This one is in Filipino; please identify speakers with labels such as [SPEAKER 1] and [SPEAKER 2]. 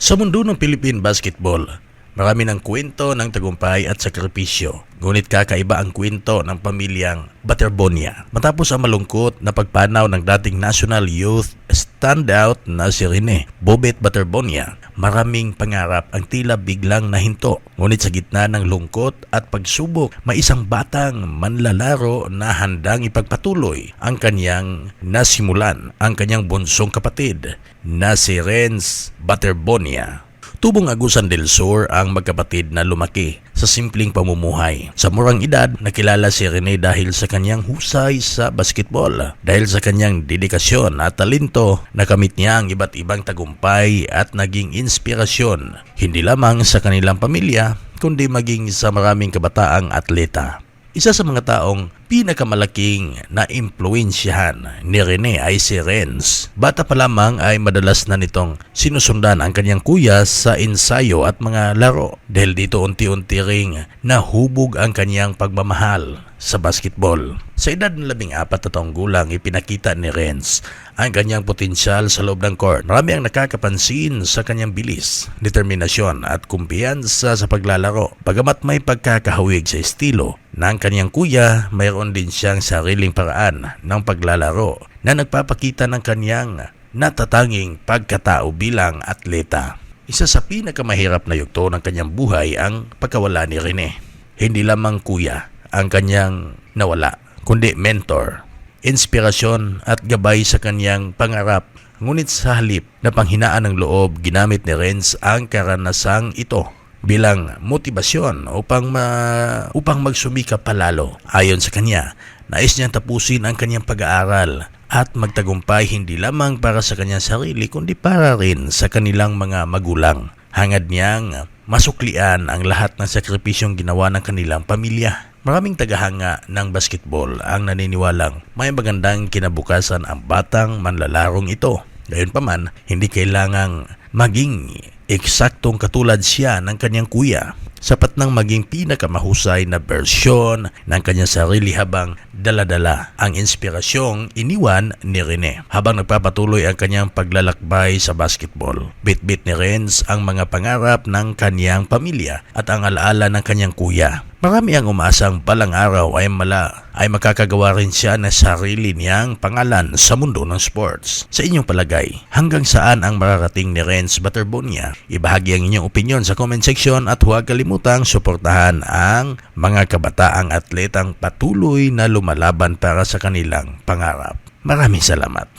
[SPEAKER 1] Sa mundo ng Philippine basketball, marami ng kwento ng tagumpay at sakripisyo. Ngunit kakaiba ang kwento ng pamilyang Baterbonia. Matapos ang malungkot na pagpanaw ng dating National Youth Standout na si Rene Bobet Baterbonia, maraming pangarap ang tila biglang nahinto. Ngunit sa gitna ng lungkot at pagsubok, may isang batang manlalaro na handang ipagpatuloy ang kanyang nasimulan, ang kanyang bunsong kapatid na si Renz Baterbonia. Tubong Agusan del Sur ang magkapatid na lumaki sa simpleng pamumuhay. Sa murang edad, nakilala si Rene dahil sa kanyang husay sa basketball. Dahil sa kanyang dedikasyon at talento, nakamit niya ang iba't ibang tagumpay at naging inspirasyon, hindi lamang sa kanilang pamilya, kundi maging sa maraming kabataang atleta. Isa sa mga taong pinakamalaking na impluensyahan ni Rene ay si Renz. Bata pa lamang ay madalas na nitong sinusundan ang kanyang kuya sa ensayo at mga laro. Dahil dito unti-unti ring nahubog ang kanyang pagmamahal sa basketball. Sa edad ng 14 na taong gulang, ipinakita ni Renz ang kanyang potensyal sa loob ng court. Marami ang nakakapansin sa kanyang bilis, determinasyon at kumpiyansa sa paglalaro. Bagamat may pagkakahawig sa estilo ng kanyang kuya, mayroon din siyang sariling paraan ng paglalaro na nagpapakita ng kanyang natatanging pagkatao bilang atleta. Isa sa pinakamahirap na yugto ng kanyang buhay ang pagkawala ni Rene. Hindi lamang kuya ang kanyang nawala, kundi mentor, inspirasyon at gabay sa kanyang pangarap. Ngunit sa halip na panghinaan ng loob, ginamit ni Renz ang karanasang ito bilang motibasyon upang magsumikap palalo. Ayon sa kanya, nais niyang tapusin ang kanyang pag-aaral at magtagumpay hindi lamang para sa kanyang sarili kundi para rin sa kanilang mga magulang. Hangad niyang masuklian ang lahat ng sakripisyong ginawa ng kanilang pamilya. Maraming tagahanga ng basketball ang naniniwalang may magandang kinabukasan ang batang manlalarong ito. Gayunpaman, hindi kailangang maging eksaktong katulad siya ng kanyang kuya. Sapat nang maging pinakamahusay na bersyon ng kanyang sarili habang daladala ang inspirasyong iniwan ni Rene. Habang nagpapatuloy ang kanyang paglalakbay sa basketball, bit-bit ni Renz ang mga pangarap ng kanyang pamilya at ang alaala ng kanyang kuya. Marami ang umaasang balang araw ay makakagawa rin siya ng sarili niyang pangalan sa mundo ng sports. Sa inyong palagay, hanggang saan ang mararating ni Renz Baterbonia? Ibahagi ang inyong opinion sa comment section at huwag kalimutang suportahan ang mga kabataang atletang patuloy na lumalaban para sa kanilang pangarap. Maraming salamat.